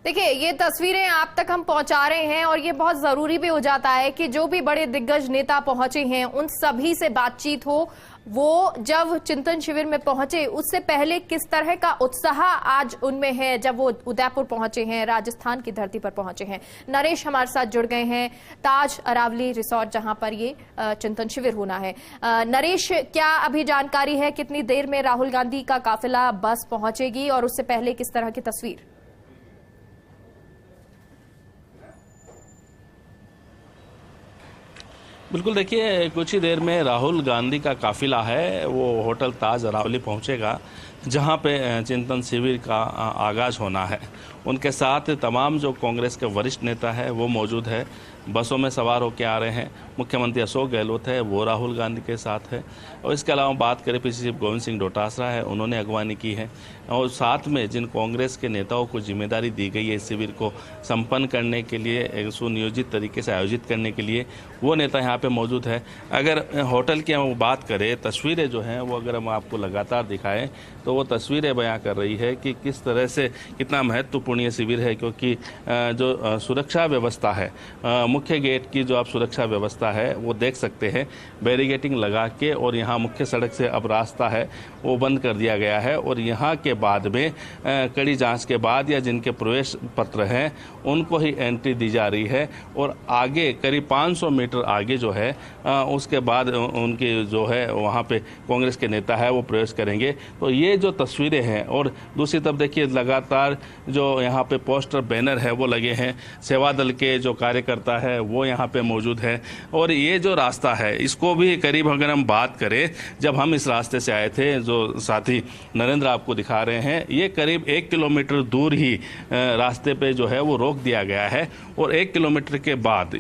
देखिए, ये तस्वीरें आप तक हम पहुंचा रहे हैं और ये बहुत जरूरी भी हो जाता है कि जो भी बड़े दिग्गज नेता पहुंचे हैं उन सभी से बातचीत हो। वो जब चिंतन शिविर में पहुंचे उससे पहले किस तरह का उत्साह आज उनमें है जब वो उदयपुर पहुंचे हैं, राजस्थान की धरती पर पहुंचे हैं। नरेश हमारे साथ जुड़ गए हैं, ताज अरावली रिसोर्ट जहां पर ये चिंतन शिविर होना है। नरेश, क्या अभी जानकारी है कितनी देर में राहुल गांधी का काफिला बस पहुंचेगी और उससे पहले किस तरह की तस्वीर? बिल्कुल, देखिए कुछ ही देर में राहुल गांधी का काफिला है वो होटल ताज अरावली पहुंचेगा, जहां पे चिंतन शिविर का आगाज होना है। उनके साथ तमाम जो कांग्रेस के वरिष्ठ नेता है वो मौजूद है, बसों में सवार होकर आ रहे हैं। मुख्यमंत्री अशोक गहलोत है वो राहुल गांधी के साथ है, और इसके अलावा बात करें पीसीसी चीफ गोविंद सिंह डोटासरा है, उन्होंने अगवानी की है। और साथ में जिन कांग्रेस के नेताओं को जिम्मेदारी दी गई है इस शिविर को संपन्न करने के लिए, एक सुनियोजित तरीके से आयोजित करने के लिए, वो नेता यहाँ पे मौजूद है। अगर होटल की हम बात करें, तस्वीरें जो हैं वो अगर हम आपको लगातार दिखाएं तो वो तस्वीरें बयां कर रही है कि किस तरह से कितना महत्वपूर्ण ये शिविर है, क्योंकि जो सुरक्षा व्यवस्था है, मुख्य गेट की जो आप सुरक्षा व्यवस्था है वो देख सकते हैं, बैरिकेडिंग लगा के, और यहाँ मुख्य सड़क से अब रास्ता है वो बंद कर दिया गया है। और यहाँ के बाद में कड़ी जांच के बाद या जिनके प्रवेश पत्र हैं उनको ही एंट्री दी जा रही है, और आगे करीब 500 मीटर आगे जो है उसके बाद उनके जो है वहाँ पे कांग्रेस के नेता है वो प्रवेश करेंगे। तो ये जो तस्वीरें हैं, और दूसरी तरफ देखिए लगातार जो यहाँ पे पोस्टर बैनर है वो लगे हैं, सेवा दल के जो कार्यकर्ता है वो यहाँ पे मौजूद है। और ये जो रास्ता है इसको भी करीब अगर हम बात करें, जब हम इस रास्ते से आए थे, जो साथी नरेंद्र आपको दिखा रहे हैं, ये करीब 1 किलोमीटर दूर ही रास्ते पे जो है वो रोक दिया गया है। और 1 किलोमीटर के बाद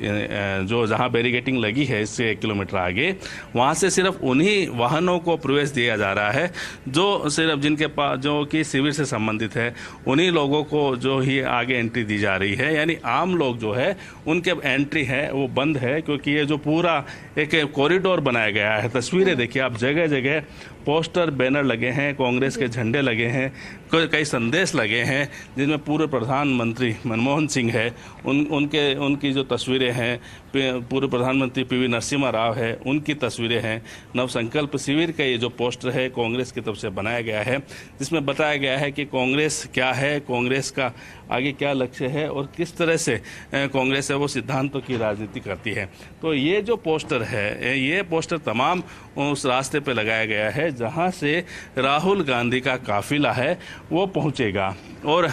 जो जहाँ बैरिकेडिंग लगी है इससे 1 किलोमीटर आगे, वहाँ से सिर्फ उन्हीं वाहनों को प्रवेश दिया जा रहा है जो सिर्फ जिनके पास जो कि शिविर से संबंधित है, उन्हीं लोगों को जो ही आगे एंट्री दी जा रही है। यानी आम लोग जो है उनके एंट्री है वो बंद है, क्योंकि ये जो पूरा एक कॉरिडोर बनाया गया है। तस्वीरें देखिए आप, जगह जगह पोस्टर बैनर लगे हैं, कांग्रेस के झंडे लगे हैं, कई संदेश लगे हैं जिनमें पूर्व प्रधानमंत्री मनमोहन सिंह है, उनकी जो तस्वीरें हैं, पूर्व प्रधानमंत्री पीवी नरसिम्हा राव है उनकी तस्वीरें हैं। नवसंकल्प शिविर का ये जो पोस्टर है कांग्रेस की तरफ से बनाया गया है, जिसमें बताया गया है कि कांग्रेस क्या है, कांग्रेस का आगे क्या लक्ष्य है और किस तरह से कांग्रेस है वो सिद्धांतों की राजनीति करती है। तो ये जो पोस्टर है, ये पोस्टर तमाम उस रास्ते पे लगाया गया है जहां से राहुल गांधी का काफिला है वो पहुंचेगा। और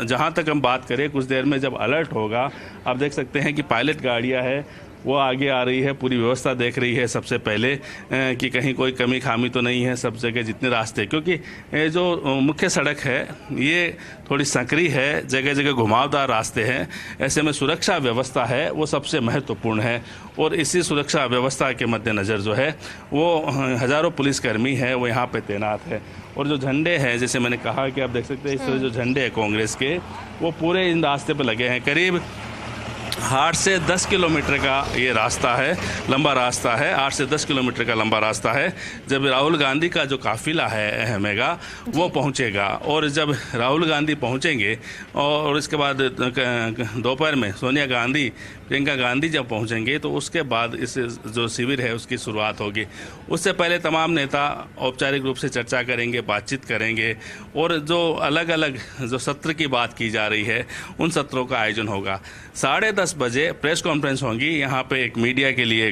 जहां तक हम बात करें, कुछ देर में जब अलर्ट होगा, आप देख सकते हैं कि पायलट गाड़ियां है वो आगे आ रही है, पूरी व्यवस्था देख रही है सबसे पहले कि कहीं कोई कमी खामी तो नहीं है सब जगह जितने रास्ते, क्योंकि जो मुख्य सड़क है ये थोड़ी संकरी है, जगह जगह घुमावदार रास्ते हैं। ऐसे में सुरक्षा व्यवस्था है वो सबसे महत्वपूर्ण है, और इसी सुरक्षा व्यवस्था के मद्देनज़र जो है वो हज़ारों पुलिसकर्मी है वो यहाँ पे तैनात है। और जो झंडे हैं, जैसे मैंने कहा कि आप देख सकते हैं इस तरह जो झंडे हैं कांग्रेस के, वो पूरे इन रास्ते पे लगे हैं। करीब 8 से 10 किलोमीटर का ये रास्ता है, लंबा रास्ता है, 8 से 10 किलोमीटर का लंबा रास्ता है। जब राहुल गांधी का जो काफिला है अहमेगा वो पहुंचेगा, और जब राहुल गांधी पहुंचेंगे और इसके बाद दोपहर में सोनिया गांधी, प्रियंका गांधी जब पहुंचेंगे तो उसके बाद इस जो शिविर है उसकी शुरुआत होगी। उससे पहले तमाम नेता औपचारिक रूप से चर्चा करेंगे, बातचीत करेंगे, और जो अलग अलग जो सत्र की बात की जा रही है उन सत्रों का आयोजन होगा। 10:30 बजे प्रेस कॉन्फ्रेंस होगी। यहाँ पे एक मीडिया के लिए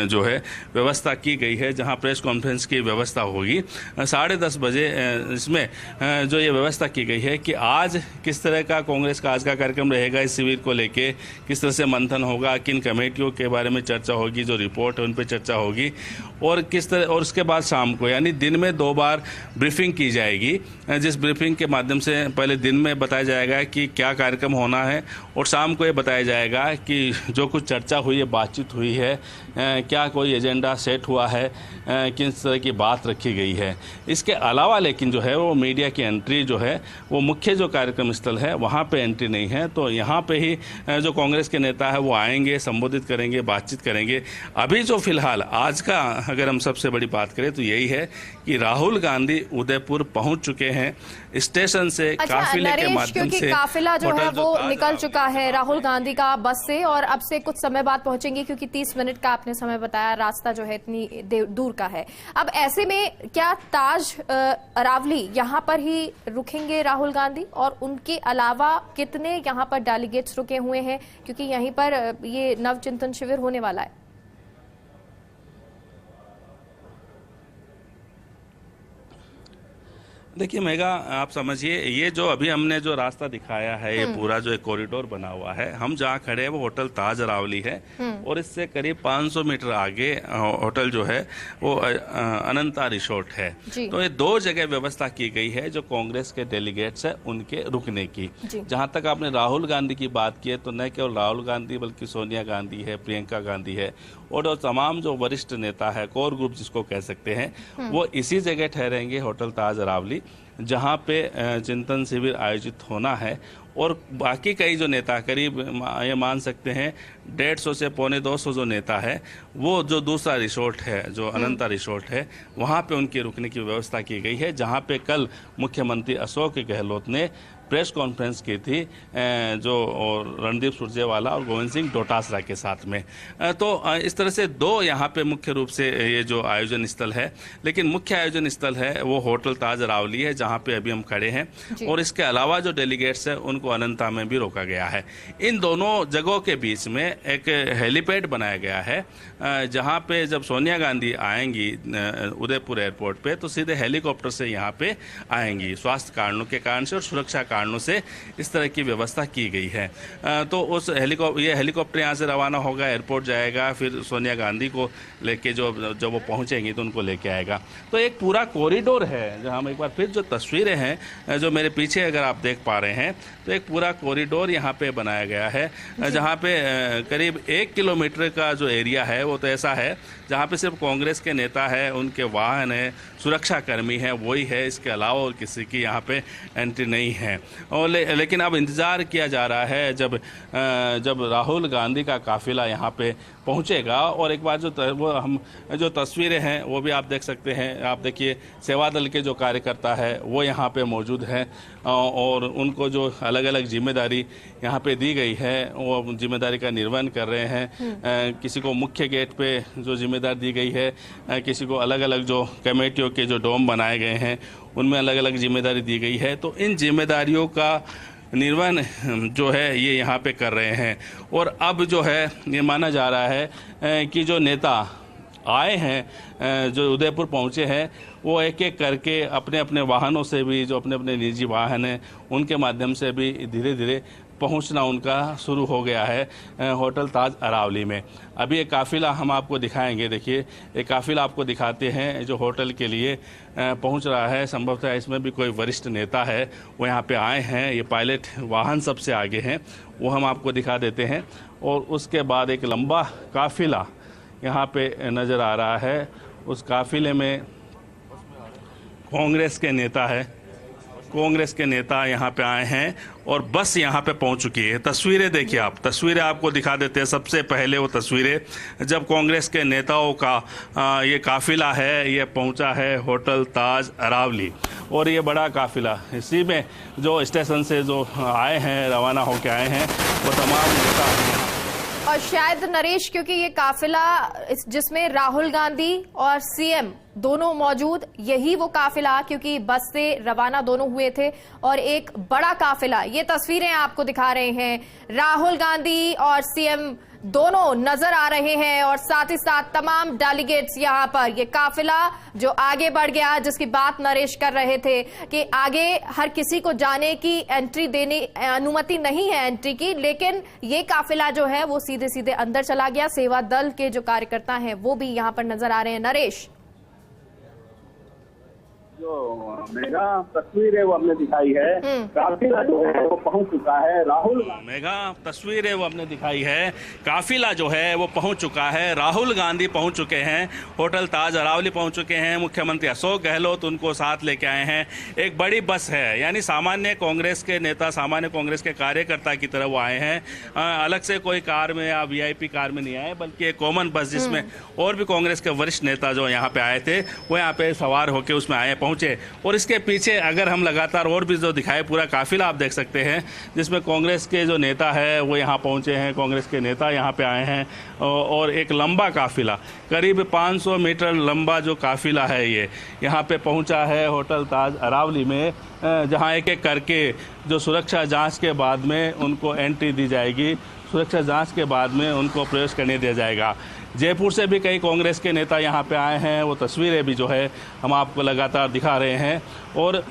जो है व्यवस्था की गई है, जहाँ प्रेस कॉन्फ्रेंस की व्यवस्था होगी 10:30 बजे। इसमें जो ये व्यवस्था की गई है कि आज किस तरह का कांग्रेस का आज का कार्यक्रम रहेगा, इस शिविर को लेके किस तरह से मंथन होगा, किन कमेटियों के बारे में चर्चा होगी, जो रिपोर्ट है उन पर चर्चा होगी, और किस तरह, और उसके बाद शाम को यानी दिन में 2 बार ब्रीफिंग की जाएगी, जिस ब्रीफिंग के माध्यम से पहले दिन में बताया जाएगा कि क्या कार्यक्रम होना है, और शाम को ये बताया जाएगा कि जो कुछ चर्चा हुई है, बातचीत हुई है, क्या कोई एजेंडा सेट हुआ है, किस तरह की बात रखी गई है। इसके अलावा लेकिन जो है वो मीडिया की एंट्री जो है वो मुख्य जो कार्यक्रम स्थल है वहाँ पे एंट्री नहीं है। तो यहाँ पे ही जो कांग्रेस के नेता है वो आएंगे, संबोधित करेंगे, बातचीत करेंगे। अभी जो फिलहाल आज का अगर हम सबसे बड़ी बात करें तो यही है कि राहुल गांधी उदयपुर पहुँच चुके हैं। स्टेशन से काफिले के नरेश, माध्यम क्योंकि से काफिला जो है होटल वो ताज निकल चुका है राहुल गांधी का बस से, और अब से कुछ समय बाद पहुंचेंगे, क्योंकि 30 मिनट का आपने समय बताया, रास्ता जो है इतनी दूर का है। अब ऐसे में क्या ताज अरावली यहाँ पर ही रुकेंगे राहुल गांधी, और उनके अलावा कितने यहाँ पर डेलीगेट्स रुके हुए हैं, क्योंकि यहीं पर ये नवचिंतन शिविर होने वाला है? देखिए मेगा, आप समझिए, ये जो अभी हमने जो रास्ता दिखाया है, ये पूरा जो एक कॉरिडोर बना हुआ है, हम जहाँ खड़े हैं वो होटल ताज अरावली है, और इससे करीब 500 मीटर आगे होटल जो है वो अनंता रिसोर्ट है। तो ये दो जगह व्यवस्था की गई है जो कांग्रेस के डेलीगेट्स है उनके रुकने की। जहाँ तक आपने राहुल गांधी की बात की है, तो न केवल राहुल गांधी बल्कि सोनिया गांधी है, प्रियंका गांधी है, और तमाम जो वरिष्ठ नेता है, कोर ग्रुप जिसको कह सकते हैं, वो इसी जगह ठहरेंगे, होटल ताज अरावली, जहाँ पे चिंतन शिविर आयोजित होना है। और बाकी कई जो नेता, करीब ये मान सकते हैं 150 से पौने 200 जो नेता है, वो जो दूसरा रिसोर्ट है, जो अनंता रिसोर्ट है, वहाँ पे उनके रुकने की व्यवस्था की गई है, जहाँ पे कल मुख्यमंत्री अशोक गहलोत ने प्रेस कॉन्फ्रेंस की थी, जो रणदीप सुरजेवाला और गोविंद सिंह डोटासरा के साथ में। तो इस तरह से दो यहाँ पे मुख्य रूप से ये जो आयोजन स्थल है, लेकिन मुख्य आयोजन स्थल है वो होटल ताज अरावली है, जहाँ पे अभी हम खड़े हैं, और इसके अलावा जो डेलीगेट्स है उनको अनंता में भी रोका गया है। इन दोनों जगहों के बीच में एक हेलीपैड बनाया गया है, जहाँ पे जब सोनिया गांधी आएंगी उदयपुर एयरपोर्ट पे, तो सीधे हेलीकॉप्टर से यहाँ पे आएंगी। स्वास्थ्य कारणों के कारण से और सुरक्षा कारणों से इस तरह की व्यवस्था की गई है। तो उस हेलीकॉप्टर यहाँ से रवाना होगा, एयरपोर्ट जाएगा, फिर सोनिया गांधी को लेके जब वो पहुँचेंगी तो उनको लेके आएगा। तो एक पूरा कॉरिडोर है, जहाँ हम एक बार फिर जो तस्वीरें हैं जो मेरे पीछे अगर आप देख पा रहे हैं, तो एक पूरा कॉरिडोर यहाँ पे बनाया गया है, जहाँ पे करीब 1 किलोमीटर का जो एरिया है वो तो ऐसा है जहाँ पे सिर्फ कांग्रेस के नेता है, उनके वाहन है, सुरक्षा कर्मी है, वही है, इसके अलावा और किसी की यहाँ पे एंट्री नहीं है। और लेकिन अब इंतज़ार किया जा रहा है जब राहुल गांधी का काफिला यहाँ पे पहुँचेगा। और एक बार जो तस्वीरें हैं वो भी आप देख सकते हैं। आप देखिए, सेवा दल के जो कार्यकर्ता है वो यहाँ पे मौजूद हैं, और उनको जो अलग अलग जिम्मेदारी यहाँ पे दी गई है वो जिम्मेदारी का निर्वहन कर रहे हैं। किसी को मुख्य गेट पे जो जिम्मेदारी दी गई है, किसी को अलग अलग जो कमेटियों के जो डोम बनाए गए हैं उनमें अलग अलग जिम्मेदारी दी गई है। तो इन जिम्मेदारियों का निर्वहन जो है ये यहाँ पे कर रहे हैं। और अब जो है ये माना जा रहा है कि जो नेता आए हैं, जो उदयपुर पहुँचे हैं, वो एक एक करके अपने अपने वाहनों से भी, जो अपने अपने निजी वाहन हैं उनके माध्यम से भी धीरे धीरे पहुंचना उनका शुरू हो गया है होटल ताज अरावली में। अभी एक काफ़िला हम आपको दिखाएंगे। देखिए, एक काफ़िला आपको दिखाते हैं जो होटल के लिए पहुंच रहा है। संभवतः इसमें भी कोई वरिष्ठ नेता है, वो यहाँ पे आए हैं। ये पायलट वाहन सबसे आगे हैं, वो हम आपको दिखा देते हैं। और उसके बाद एक लंबा काफ़िला यहाँ पे नज़र आ रहा है। उस काफ़िले में कांग्रेस के नेता यहाँ पे आए हैं और बस यहाँ पे पहुँच चुकी है। तस्वीरें देखिए आप, तस्वीरें आपको दिखा देते हैं। सबसे पहले वो तस्वीरें जब कांग्रेस के नेताओं का ये काफिला है, ये पहुँचा है होटल ताज अरावली। और ये बड़ा काफिला, इसी में जो स्टेशन से जो आए हैं, रवाना होके आए हैं, वो तमाम नेता हैं। और शायद नरेश, क्योंकि ये काफिला जिसमें राहुल गांधी और सीएम दोनों मौजूद, यही वो काफिला, क्योंकि बस से रवाना दोनों हुए थे, और एक बड़ा काफिला, ये तस्वीरें आपको दिखा रहे हैं, राहुल गांधी और सीएम दोनों नजर आ रहे हैं, और साथ ही साथ तमाम डेलीगेट्स यहाँ पर। ये काफिला जो आगे बढ़ गया, जिसकी बात नरेश कर रहे थे कि आगे हर किसी को जाने की, एंट्री देने अनुमति नहीं है एंट्री की, लेकिन ये काफिला जो है वो सीधे सीधे अंदर चला गया। सेवा दल के जो कार्यकर्ता हैं वो भी यहाँ पर नजर आ रहे हैं। नरेश, जो मेगा तस्वीर है वो हमने दिखाई है, काफिला जो है वो पहुंच चुका है। राहुल मेगा तस्वीर है वो हमने दिखाई है, काफिला जो है वो पहुंच चुका है। राहुल गांधी पहुंच चुके हैं, होटल ताज अरावली पहुंच चुके हैं। मुख्यमंत्री अशोक गहलोत उनको साथ लेके आए हैं। एक बड़ी बस है, यानी सामान्य कांग्रेस के नेता, सामान्य कांग्रेस के कार्यकर्ता की तरह वो आए हैं। अलग से कोई कार में या VIP कार में नहीं आए, बल्कि एक कॉमन बस जिसमें और भी कांग्रेस के वरिष्ठ नेता जो यहाँ पे आए थे वो यहाँ पे सवार होकर उसमें आए, पहुंच पहुंचे। और इसके पीछे अगर हम लगातार और भी जो दिखाए पूरा काफिला आप देख सकते हैं, जिसमें कांग्रेस के जो नेता है वो यहाँ पहुंचे हैं, कांग्रेस के नेता यहाँ पे आए हैं और एक लंबा काफिला करीब 500 मीटर लंबा जो काफिला है ये यहाँ पे पहुंचा है होटल ताज अरावली में, जहाँ एक एक करके जो सुरक्षा जांच के बाद में उनको एंट्री दी जाएगी, सुरक्षा जांच के बाद में उनको प्रवेश करने दिया जाएगा। जयपुर से भी कई कांग्रेस के नेता यहाँ पे आए हैं, वो तस्वीरें भी जो है हम आपको लगातार दिखा रहे हैं। और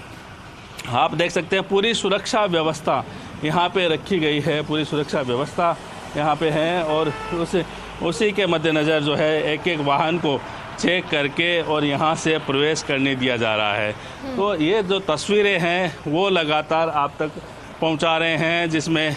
आप देख सकते हैं पूरी सुरक्षा व्यवस्था यहाँ पे रखी गई है, पूरी सुरक्षा व्यवस्था यहाँ पे है और उसी के मद्देनज़र जो है एक एक वाहन को चेक करके और यहाँ से प्रवेश करने दिया जा रहा है। तो ये जो तस्वीरें हैं वो लगातार आप तक पहुँचा रहे हैं, जिसमें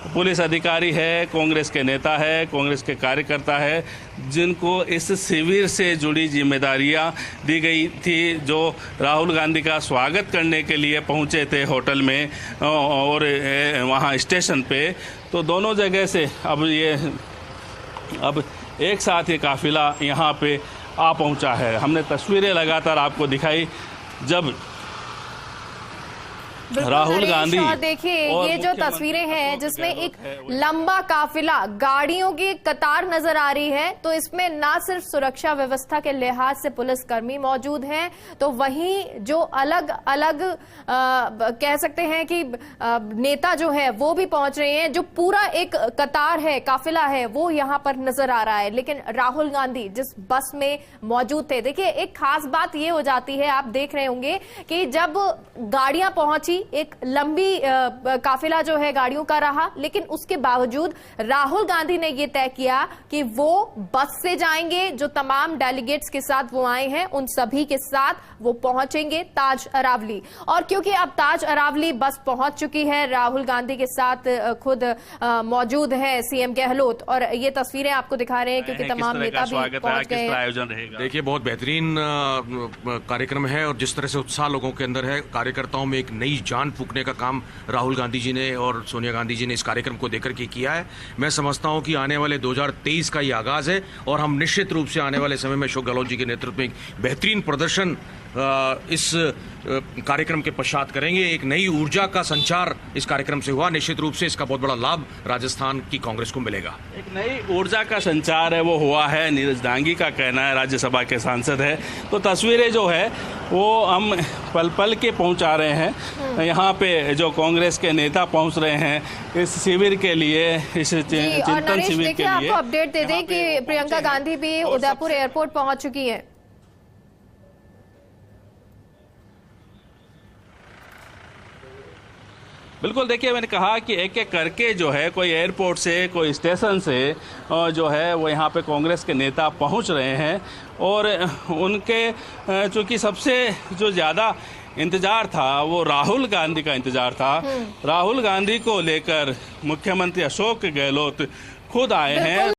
पुलिस अधिकारी है, कांग्रेस के नेता है, कांग्रेस के कार्यकर्ता है, जिनको इस शिविर से जुड़ी जिम्मेदारियां दी गई थी, जो राहुल गांधी का स्वागत करने के लिए पहुंचे थे होटल में और वहां स्टेशन पे। तो दोनों जगह से अब एक साथ ये काफिला यहाँ पे आ पहुंचा है। हमने तस्वीरें लगातार आपको दिखाई जब राहुल गांधी, और देखिए ये जो तस्वीरें हैं जिसमें एक लंबा काफिला गाड़ियों की कतार नजर आ रही है, तो इसमें ना सिर्फ सुरक्षा व्यवस्था के लिहाज से पुलिसकर्मी मौजूद हैं, तो वहीं जो अलग अलग कह सकते हैं कि नेता जो है वो भी पहुंच रहे हैं। जो पूरा एक कतार है, काफिला है, वो यहाँ पर नजर आ रहा है। लेकिन राहुल गांधी जिस बस में मौजूद थे, देखिए एक खास बात ये हो जाती है, आप देख रहे होंगे कि जब गाड़ियां पहुंची, एक लंबी काफिला जो है गाड़ियों का रहा, लेकिन उसके बावजूद राहुल गांधी ने यह तय किया कि वो बस से जाएंगे। जो तमाम डेलीगेट्स के साथ वो आए हैं उन सभी के साथ वो पहुंचेंगे ताज अरावली। और क्योंकि अब ताज अरावली बस पहुंच चुकी है, राहुल गांधी के साथ खुद मौजूद है सीएम गहलोत, और ये तस्वीरें आपको दिखा रहे हैं क्योंकि तमाम नेता भी पहुंच गए हैं। देखिए बहुत बेहतरीन कार्यक्रम है और जिस तरह से उत्साह लोगों के अंदर है, कार्यकर्ताओं में एक नई जान फूंकने का काम राहुल गांधी जी ने और सोनिया गांधी जी ने इस कार्यक्रम को देकर के किया है। मैं समझता हूं कि आने वाले 2023 का ये आगाज है और हम निश्चित रूप से आने वाले समय में अशोक गहलोत जी के नेतृत्व में एक बेहतरीन प्रदर्शन इस कार्यक्रम के पश्चात करेंगे। एक नई ऊर्जा का संचार इस कार्यक्रम से हुआ, निश्चित रूप से इसका बहुत बड़ा लाभ राजस्थान की कांग्रेस को मिलेगा। एक नई ऊर्जा का संचार है वो हुआ है, नीरज डांगी का कहना है, राज्यसभा के सांसद है। तो तस्वीरें जो है वो हम पल पल के पहुंचा रहे हैं। यहाँ पे जो कांग्रेस के नेता पहुंच रहे हैं इस शिविर के लिए, इस चिंतन शिविर के लिए। आपको अपडेट दे दें कि प्रियंका गांधी भी उदयपुर एयरपोर्ट पहुंच चुकी है। बिल्कुल, देखिए मैंने कहा कि एक एक करके जो है कोई एयरपोर्ट से, कोई स्टेशन से जो है वो यहाँ पे कांग्रेस के नेता पहुँच रहे हैं। और उनके चूँकि सबसे जो ज़्यादा इंतजार था वो राहुल गांधी का इंतजार था। राहुल गांधी को लेकर मुख्यमंत्री अशोक गहलोत खुद आए हैं।